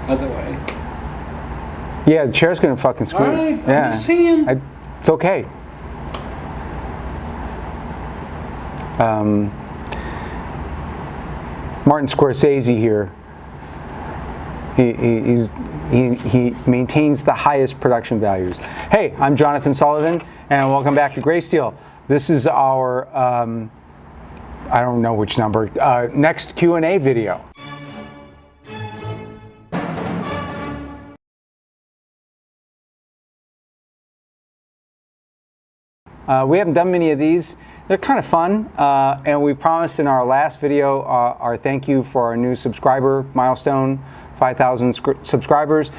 other way. Yeah, the chair's gonna fucking squeak. All right, yeah. I'm just saying. It's okay. Martin Scorsese here. He maintains the highest production values. Hey, I'm Jonathon Sullivan, and welcome back to Greysteel. This is our I don't know which number next Q&A video. We haven't done many of these. They're kind of fun, and we promised in our last video our thank you for our new subscriber milestone, 5,000 subscribers.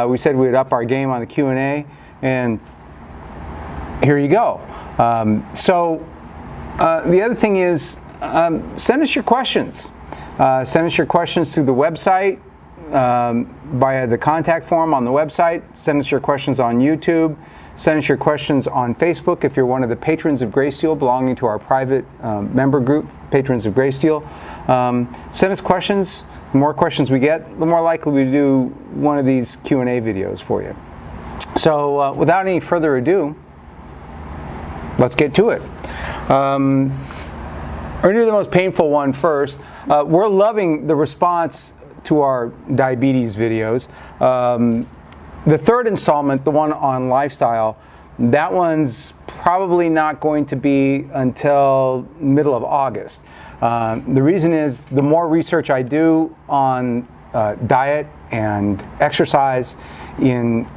We said we'd up our game on the Q&A, and here you go. The other thing is, send us your questions. Send us your questions through the website, via the contact form on the website. Send us your questions on YouTube. Send us your questions on Facebook if you're one of the patrons of Greysteel, belonging to our private member group, Patrons of Greysteel. Send us questions. The more questions we get, the more likely we do one of these Q&A videos for you. So without any further ado, let's get to it. We're going to do the most painful one first. We're loving the response to our diabetes videos. The third installment, the one on lifestyle, that one's probably not going to be until middle of August. The reason is the more research I do on diet and exercise in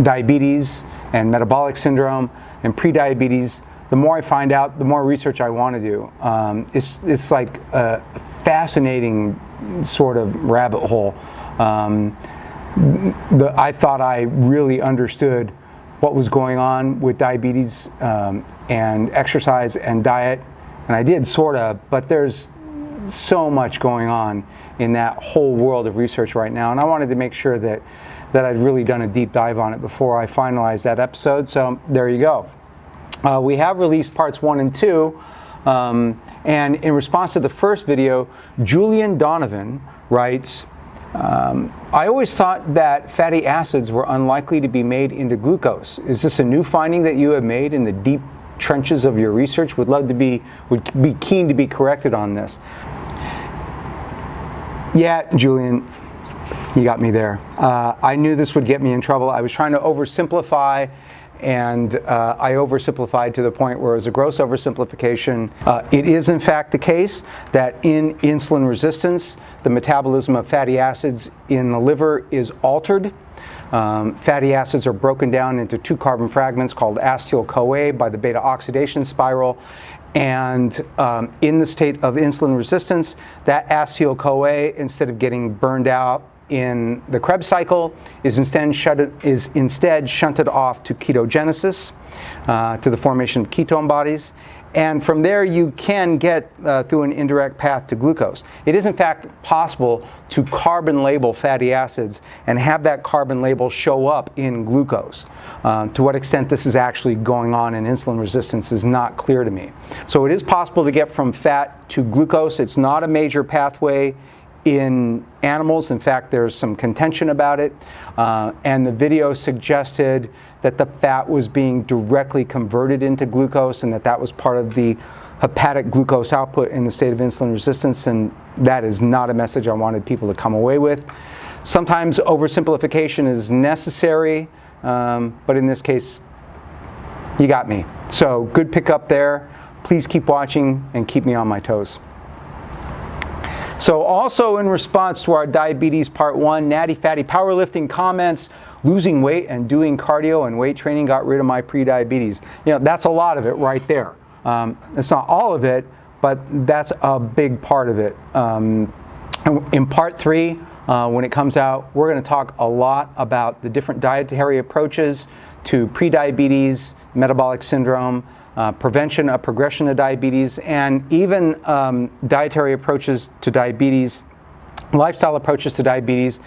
diabetes and metabolic syndrome and prediabetes, the more I find out, the more research I want to do. It's like a fascinating sort of rabbit hole. I thought I really understood what was going on with diabetes and exercise and diet, and I did sort of, but there's so much going on in that whole world of research right now, and I wanted to make sure that I'd really done a deep dive on it before I finalized that episode, so there you go. We have released parts 1 and 2, and in response to the first video, Julian Donovan writes, I always thought that fatty acids were unlikely to be made into glucose. Is this a new finding that you have made in the deep trenches of your research? Would be keen to be corrected on this. Yeah, Julian, you got me there. I knew this would get me in trouble. I was trying to oversimplify, and I oversimplified to the point where it was a gross oversimplification. It is in fact the case that in insulin resistance, the metabolism of fatty acids in the liver is altered. Fatty acids are broken down into 2 carbon fragments called acetyl-CoA by the beta oxidation spiral. And in the state of insulin resistance, that acetyl-CoA, instead of getting burned out in the Krebs cycle, is instead shunted off to ketogenesis, to the formation of ketone bodies. And from there you can get through an indirect path to glucose. It is in fact possible to carbon label fatty acids and have that carbon label show up in glucose. To what extent this is actually going on in insulin resistance is not clear to me. So it is possible to get from fat to glucose. It's not a major pathway in animals. In fact, there's some contention about it. And the video suggested that the fat was being directly converted into glucose and that was part of the hepatic glucose output in the state of insulin resistance. And that is not a message I wanted people to come away with. Sometimes oversimplification is necessary, but in this case, you got me. So good pickup there. Please keep watching and keep me on my toes. So also in response to our diabetes part 1, natty fatty powerlifting comments, losing weight and doing cardio and weight training got rid of my prediabetes. You know, that's a lot of it right there. It's not all of it, but that's a big part of it. In part 3, when it comes out, we're going to talk a lot about the different dietary approaches to prediabetes, metabolic syndrome, prevention of progression of diabetes, and even dietary approaches to diabetes, lifestyle approaches to diabetes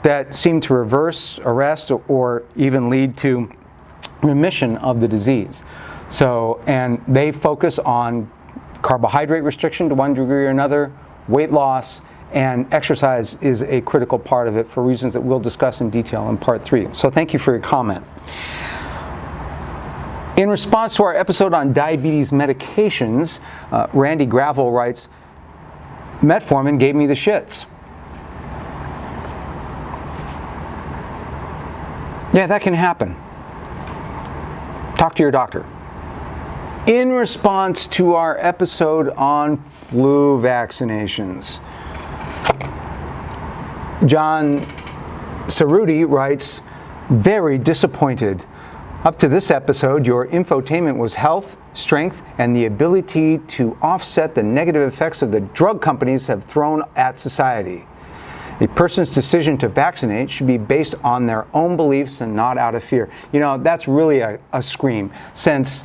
that seem to reverse, arrest, or even lead to remission of the disease. So, and they focus on carbohydrate restriction to one degree or another, weight loss, and exercise is a critical part of it for reasons that we'll discuss in detail in part 3. So thank you for your comment. In response to our episode on diabetes medications, Randy Gravel writes, metformin gave me the shits. Yeah, that can happen. Talk to your doctor. In response to our episode on flu vaccinations, John Cerruti writes, very disappointed. Up to this episode, your infotainment was health, strength, and the ability to offset the negative effects of the drug companies have thrown at society. A person's decision to vaccinate should be based on their own beliefs and not out of fear. You know, that's really a scream, since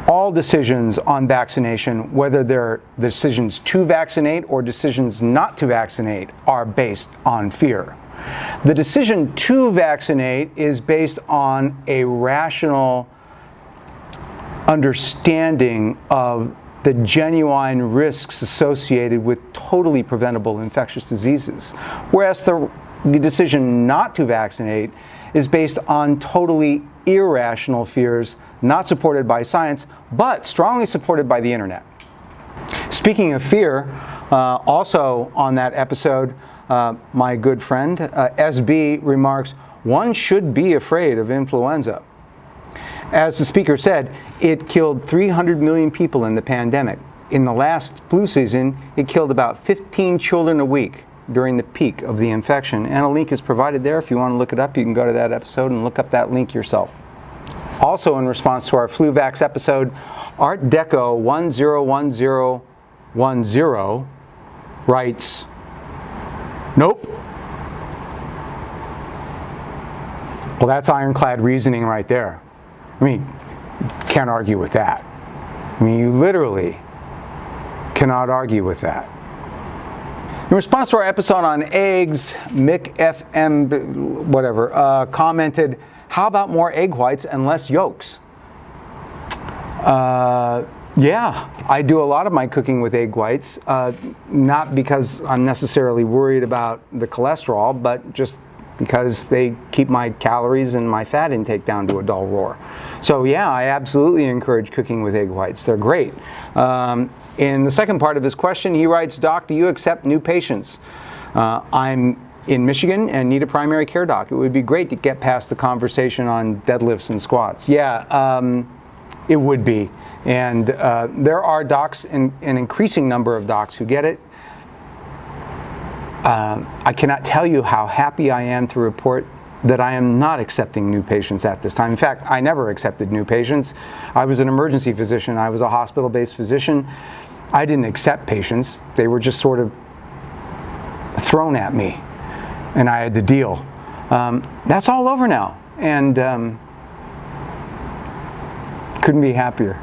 all decisions on vaccination, whether they're decisions to vaccinate or decisions not to vaccinate, are based on fear. The decision to vaccinate is based on a rational understanding of the genuine risks associated with totally preventable infectious diseases, whereas the decision not to vaccinate is based on totally irrational fears not supported by science, but strongly supported by the internet. Speaking of fear, also on that episode, my good friend SB remarks, one should be afraid of influenza. As the speaker said, it killed 300 million people in the pandemic. In the last flu season, it killed about 15 children a week during the peak of the infection. And a link is provided there. If you want to look it up, you can go to that episode and look up that link yourself. Also in response to our flu vax episode, Art Deco 101010 writes, nope. Well, that's ironclad reasoning right there. I mean, can't argue with that. I mean, you literally cannot argue with that. In response to our episode on eggs, Mick FM, whatever, commented, how about more egg whites and less yolks? Yeah, I do a lot of my cooking with egg whites, not because I'm necessarily worried about the cholesterol, but just because they keep my calories and my fat intake down to a dull roar. So yeah, I absolutely encourage cooking with egg whites. They're great. In the second part of his question, he writes, Doc, do you accept new patients? I'm in Michigan and need a primary care doc. It would be great to get past the conversation on deadlifts and squats. Yeah, it would be. And there are docs, an increasing number of docs who get it. I cannot tell you how happy I am to report that I am not accepting new patients at this time. In fact, I never accepted new patients. I was an emergency physician. I was a hospital-based physician. I didn't accept patients. They were just sort of thrown at me, and I had to deal. That's all over now, and couldn't be happier.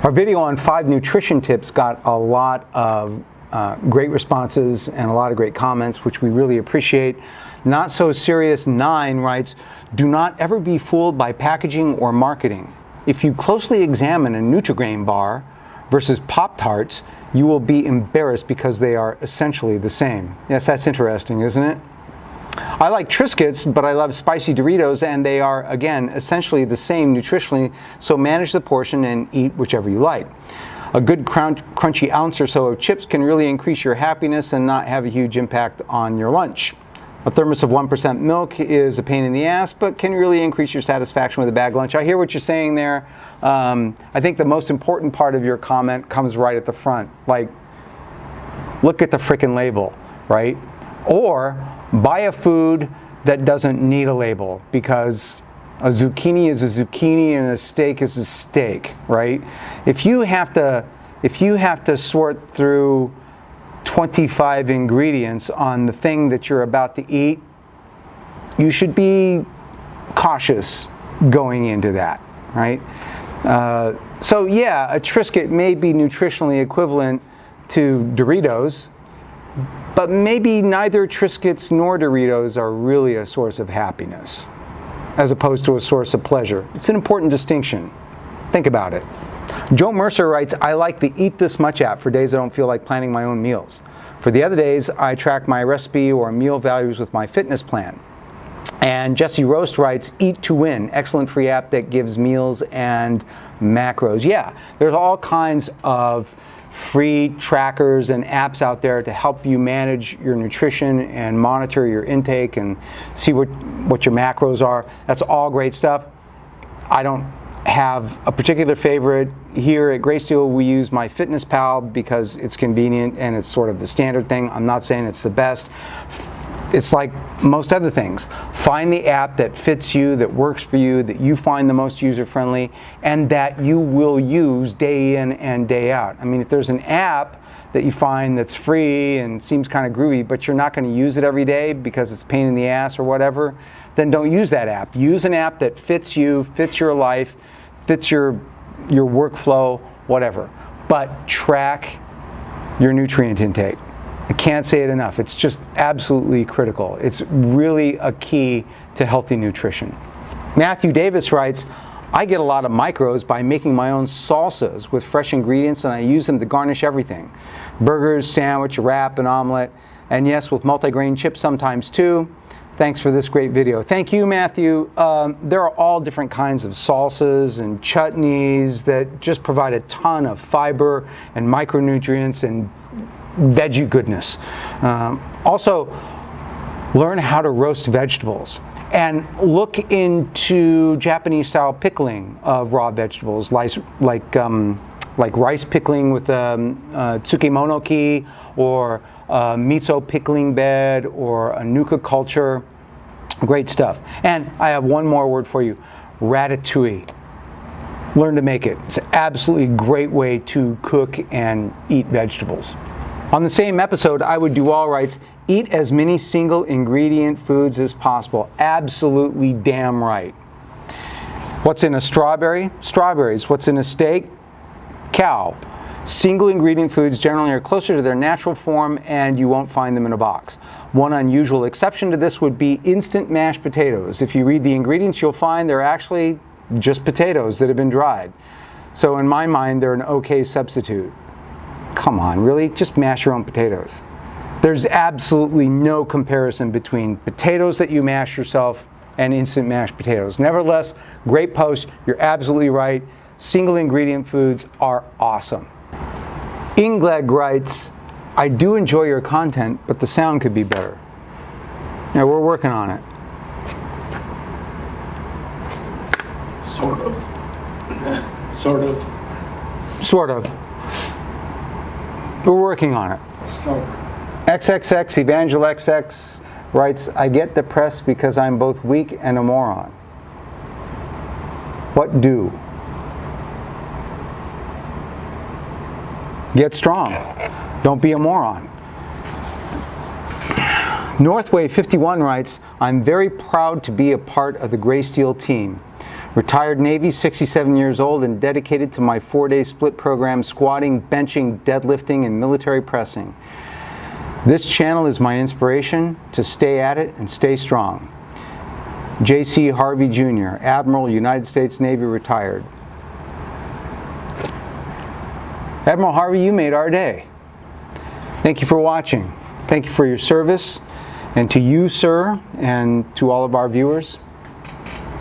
Our video on 5 nutrition tips got a lot of great responses and a lot of great comments, which we really appreciate. Not So Serious 9 writes, do not ever be fooled by packaging or marketing. If you closely examine a Nutri-Grain bar versus Pop-Tarts, you will be embarrassed because they are essentially the same. Yes, that's interesting, isn't it? I like Triscuits, but I love spicy Doritos, and they are, again, essentially the same nutritionally, so manage the portion and eat whichever you like. A good crunchy ounce or so of chips can really increase your happiness and not have a huge impact on your lunch. A thermos of 1% milk is a pain in the ass, but can really increase your satisfaction with a bag lunch. I hear what you're saying there. I think the most important part of your comment comes right at the front. Like, look at the frickin' label, right? Or buy a food that doesn't need a label, because a zucchini is a zucchini and a steak is a steak, right? If you have to sort through 25 ingredients on the thing that you're about to eat, you should be cautious going into that, right? So yeah, a Triscuit may be nutritionally equivalent to Doritos, but maybe neither Triscuits nor Doritos are really a source of happiness, as opposed to a source of pleasure. It's an important distinction. Think about it. Joe Mercer writes, I like the Eat This Much app for days I don't feel like planning my own meals. For the other days, I track my recipe or meal values with my fitness plan. And Jesse Roast writes, Eat to Win, excellent free app that gives meals and macros. Yeah, there's all kinds of free trackers and apps out there to help you manage your nutrition and monitor your intake and see what your macros are. That's all great stuff. I don't have a particular favorite. Here at Greysteel, we use MyFitnessPal because it's convenient and it's sort of the standard thing. I'm not saying it's the best. It's like most other things. Find the app that fits you, that works for you, that you find the most user-friendly, and that you will use day in and day out. I mean, if there's an app that you find that's free and seems kind of groovy, but you're not going to use it every day because it's a pain in the ass or whatever, then don't use that app. Use an app that fits you, fits your life, fits your workflow, whatever. But track your nutrient intake. I can't say it enough. It's just absolutely critical. It's really a key to healthy nutrition. Matthew Davis writes, I get a lot of micros by making my own salsas with fresh ingredients, and I use them to garnish everything. Burgers, sandwich, wrap, and omelet. And yes, with multigrain chips sometimes too. Thanks for this great video. Thank you, Matthew. There are all different kinds of salsas and chutneys that just provide a ton of fiber and micronutrients and veggie goodness. Also, learn how to roast vegetables and look into Japanese-style pickling of raw vegetables, like rice pickling with tsukemonoki, or miso pickling bed, or a nuka culture. Great stuff. And I have one more word for you: ratatouille. Learn to make it. It's an absolutely great way to cook and eat vegetables. On the same episode, I Would Do All writes, eat as many single ingredient foods as possible. Absolutely damn right. What's in a strawberry? Strawberries. What's in a steak? Cow. Single ingredient foods generally are closer to their natural form, and you won't find them in a box. One unusual exception to this would be instant mashed potatoes. If you read the ingredients, you'll find they're actually just potatoes that have been dried. So in my mind, they're an okay substitute. Come on, really? Just mash your own potatoes. There's absolutely no comparison between potatoes that you mash yourself and instant mashed potatoes. Nevertheless, great post. You're absolutely right. Single ingredient foods are awesome. Ingleg writes, I do enjoy your content, but the sound could be better. Yeah, we're working on it. Sort of. Sort of. Sort of. We're working on it. XXX Evangel XX writes, I get depressed because I'm both weak and a moron. What do? Get strong. Don't be a moron. Northway 51 writes, I'm very proud to be a part of the Greysteel team. Retired Navy, 67 years old, and dedicated to my 4-day split program, squatting, benching, deadlifting, and military pressing. This channel is my inspiration to stay at it and stay strong. J.C. Harvey Jr., Admiral, United States Navy, retired. Admiral Harvey, you made our day. Thank you for watching. Thank you for your service. And to you, sir, and to all of our viewers,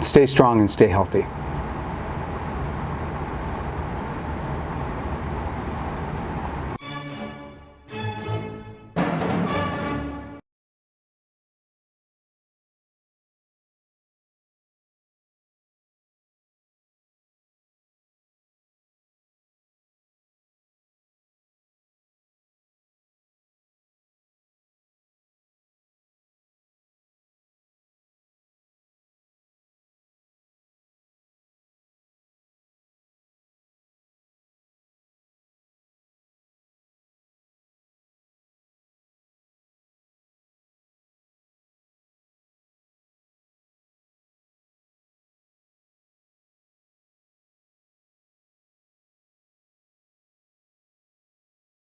stay strong and stay healthy.